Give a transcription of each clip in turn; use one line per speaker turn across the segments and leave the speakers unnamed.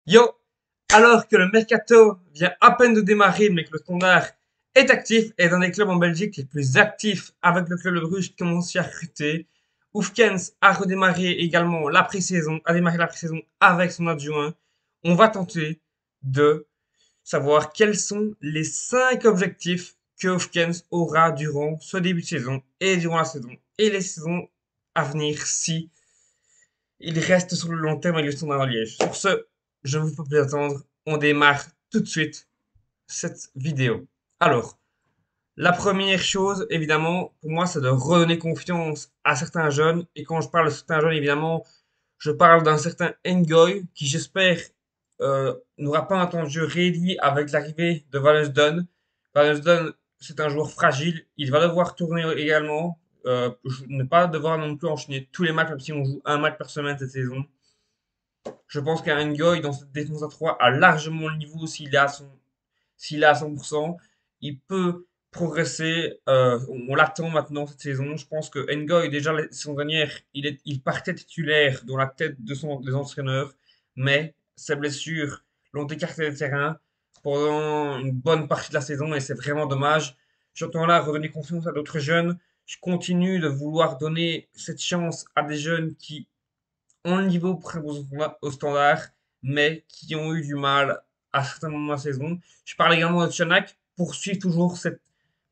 Yo, alors que le mercato vient à peine de démarrer, mais que le Standard est actif, est un des clubs en Belgique les plus actifs avec le club de Bruges qui commence à recruter. Oufkens a redémarré également la pré-saison, a démarré la pré-saison avec son adjoint. On va tenter de savoir quels sont les 5 objectifs que Oufkens aura durant ce début de saison et durant la saison et les saisons à venir si il reste sur le long terme avec le Standard de Liège. Sur ce, je ne vous fais plus attendre. On démarre tout de suite cette vidéo. Alors, la première chose, évidemment, pour moi, c'est de redonner confiance à certains jeunes. Et quand je parle de certains jeunes, évidemment, je parle d'un certain Ngoy qui, j'espère, n'aura pas un temps de jeu réduit avec l'arrivée de Valens Dunn. Valens Dunn, c'est un joueur fragile. Il va devoir tourner également. Ne pas devoir non plus enchaîner tous les matchs, même si on joue un match par semaine cette saison. Je pense qu'un Ngoy dans cette défense à 3 a largement le niveau s'il est à 100%. Il peut progresser. On l'attend maintenant cette saison. Je pense que Ngoy, déjà la saison dernière, il partait titulaire dans la tête des entraîneurs, mais ses blessures l'ont écarté des terrains pendant une bonne partie de la saison et c'est vraiment dommage. J'entends là redonner confiance à d'autres jeunes. Je continue de vouloir donner cette chance à des jeunes qui ont le niveau pour être au standard, mais qui ont eu du mal à certains moments de la saison. Je parle également de Tchanak, poursuivre toujours cette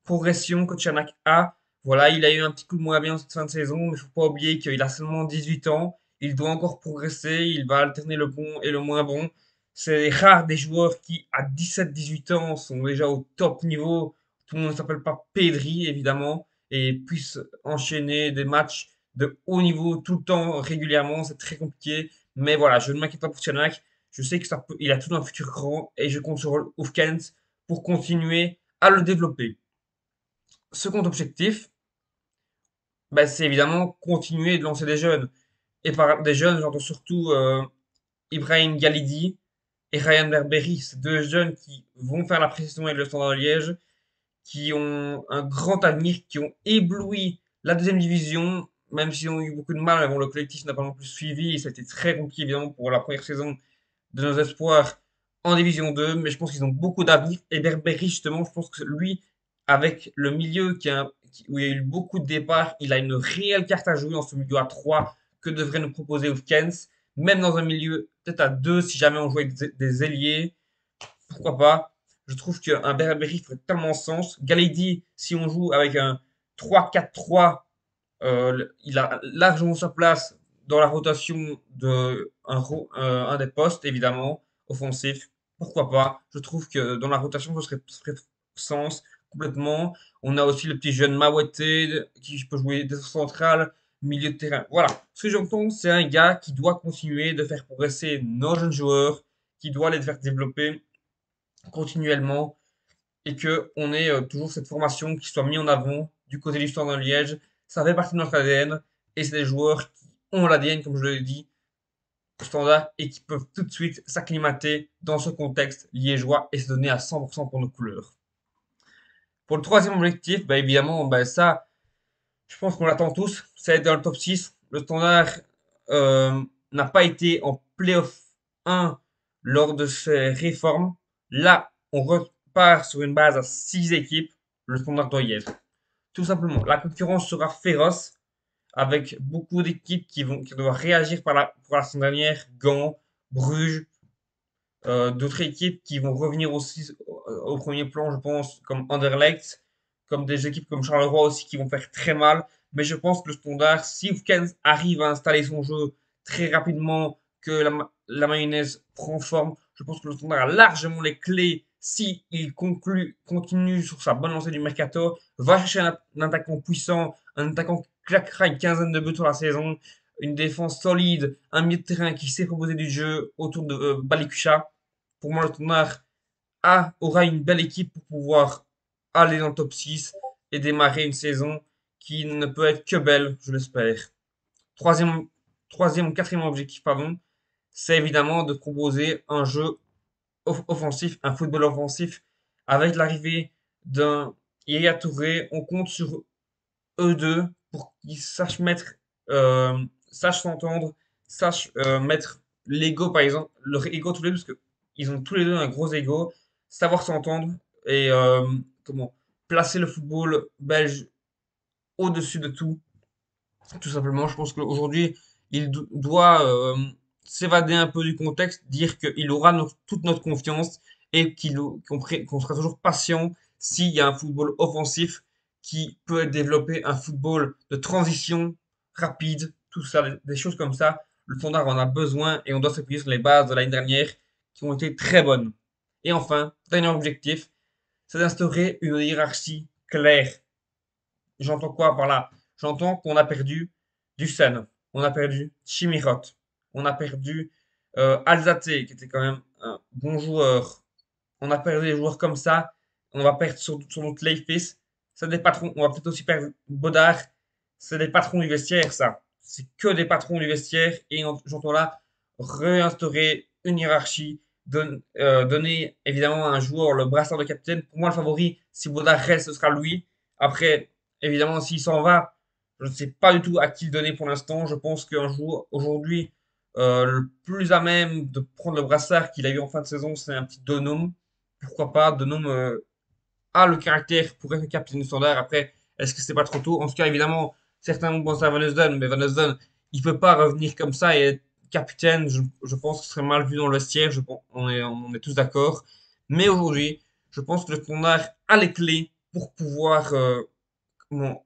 progression que Tchanak a. Voilà, il a eu un petit coup de moins bien cette fin de saison, mais il ne faut pas oublier qu'il a seulement 18 ans. Il doit encore progresser, il va alterner le bon et le moins bon. C'est rare des joueurs qui, à 17-18 ans, sont déjà au top niveau. Tout le monde ne s'appelle pas Pedri, évidemment, et puissent enchaîner des matchs de haut niveau tout le temps, régulièrement. C'est très compliqué. Mais voilà, je ne m'inquiète pas pour Tianak. Je sais que il a tout un futur grand et je compte sur Oufkens pour continuer à le développer. Second objectif, bah, c'est évidemment continuer de lancer des jeunes. Et par des jeunes, j'entends surtout Ibrahim Galidi et Ryan Berberi. C'est deux jeunes qui vont faire la précision avec le Standard de Liège, qui ont un grand avenir, qui ont ébloui la deuxième division, même s'ils ont eu beaucoup de mal, mais bon, le collectif n'a pas non plus suivi, et ça a été très compliqué évidemment pour la première saison de nos espoirs en division 2, mais je pense qu'ils ont beaucoup d'avenir, et Berberi justement, je pense que lui, avec le milieu où il y a eu beaucoup de départs, il a une réelle carte à jouer dans ce milieu à 3 que devrait nous proposer Oufkens, même dans un milieu peut-être à 2 si jamais on jouait avec des ailiers, pourquoi pas. Je trouve qu'un Berberi ferait tellement sens. Galidi, si on joue avec un 3-4-3, il a largement sa place dans la rotation un des postes, évidemment, offensif. Pourquoi pas. Je trouve que dans la rotation, ça ferait sens complètement. On a aussi le petit jeune Mawete qui peut jouer des centrales, milieu de terrain. Voilà. Ce que j'entends, c'est un gars qui doit continuer de faire progresser nos jeunes joueurs, qui doit les faire développer continuellement et que on ait toujours cette formation qui soit mise en avant du côté du Standard de Liège. Ça fait partie de notre ADN et c'est des joueurs qui ont l'ADN, comme je l'ai dit, au Standard et qui peuvent tout de suite s'acclimater dans ce contexte liégeois et se donner à 100% pour nos couleurs. Pour le troisième objectif, bah évidemment, bah ça, je pense qu'on l'attend tous, c'est être dans le top 6. Le Standard n'a pas été en playoff 1 lors de ces réformes. Là, on repart sur une base à 6 équipes, le Standard doit y être. Tout simplement, la concurrence sera féroce avec beaucoup d'équipes qui doivent réagir pour la saison dernière, Gand, Bruges, d'autres équipes qui vont revenir aussi au premier plan, je pense, comme Anderlecht, comme des équipes comme Charleroi aussi qui vont faire très mal. Mais je pense que le Standard, si Oufkens arrive à installer son jeu très rapidement, que la mayonnaise prend forme, je pense que le Standard a largement les clés si il continue sur sa bonne lancée du mercato, va chercher un attaquant puissant, un attaquant qui claquera une quinzaine de buts sur la saison, une défense solide, un milieu de terrain qui sait proposer du jeu autour de Balikucha. Pour moi, le Standard aura une belle équipe pour pouvoir aller dans le top 6 et démarrer une saison qui ne peut être que belle, je l'espère. Troisième, troisième ou quatrième objectif, pardon, c'est évidemment de proposer un jeu offensif, un football offensif. Avec l'arrivée d'un Yaya Touré, on compte sur eux deux pour qu'ils sachent mettre, sachent s'entendre, sachent mettre l'ego, par exemple, leur ego tous les deux, parce que ils ont tous les deux un gros ego, savoir s'entendre et comment placer le football belge au-dessus de tout. Tout simplement, je pense qu'aujourd'hui, il doit s'évader un peu du contexte, dire qu'il aura toute notre confiance et qu'on sera toujours patient s'il y a un football offensif qui peut être développé, un football de transition rapide, tout ça, des choses comme ça. Le Standard en a besoin et on doit s'appuyer sur les bases de l'année dernière qui ont été très bonnes. Et enfin, dernier objectif, c'est d'instaurer une hiérarchie claire. J'entends quoi par là? J'entends qu'on a perdu Dusan, on a perdu Chimirot, on a perdu Alzate, qui était quand même un bon joueur. On a perdu des joueurs comme ça. On va perdre sur notre Leifis. C'est des patrons. On va peut-être aussi perdre Bodard. C'est des patrons du vestiaire, ça. C'est que des patrons du vestiaire. Et j'entends là réinstaurer une hiérarchie. Donner évidemment à un joueur le brassard de capitaine. Pour moi, le favori, si Bodard reste, ce sera lui. Après, évidemment, s'il s'en va, je ne sais pas du tout à qui le donner pour l'instant. Je pense qu'un jour, aujourd'hui, le plus à même de prendre le brassard qu'il a eu en fin de saison, c'est un petit Donum. Pourquoi pas? Donum a le caractère pour être capitaine du Standard. Après, est-ce que c'est pas trop tôt? En tout cas, évidemment, certains vont penser à Van Heusden, mais Van Heusden, il peut pas revenir comme ça et être capitaine. Je pense que ce serait mal vu dans le vestiaire. On est tous d'accord. Mais aujourd'hui, je pense que le Standard a les clés pour pouvoir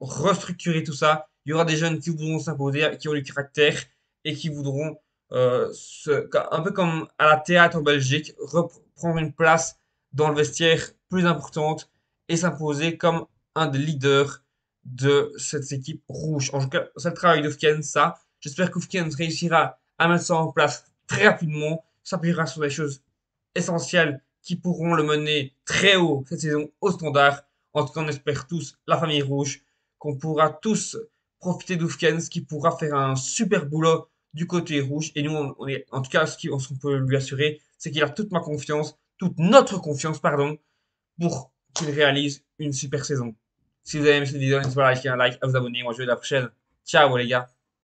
restructurer tout ça. Il y aura des jeunes qui voudront s'imposer, qui ont du caractère et qui voudront, un peu comme à la théâtre en Belgique, reprendre une place dans le vestiaire plus importante et s'imposer comme un des leaders de cette équipe rouge. En tout cas, c'est le travail d'Oufkens, ça. J'espère qu'Oufkens réussira à mettre ça en place très rapidement, s'appuiera sur des choses essentielles qui pourront le mener très haut cette saison au Standard. En tout cas, on espère tous, la famille rouge, qu'on pourra tous profiter d'Oufkens, qui pourra faire un super boulot du côté rouge. Et nous, on est, en tout cas, ce qu'on peut lui assurer, c'est qu'il a toute ma confiance, toute notre confiance, pardon, pour qu'il réalise une super saison. Si vous avez aimé cette vidéo, n'hésitez pas à liker un like, à vous abonner. Moi, je vous dis à la prochaine. Ciao, les gars.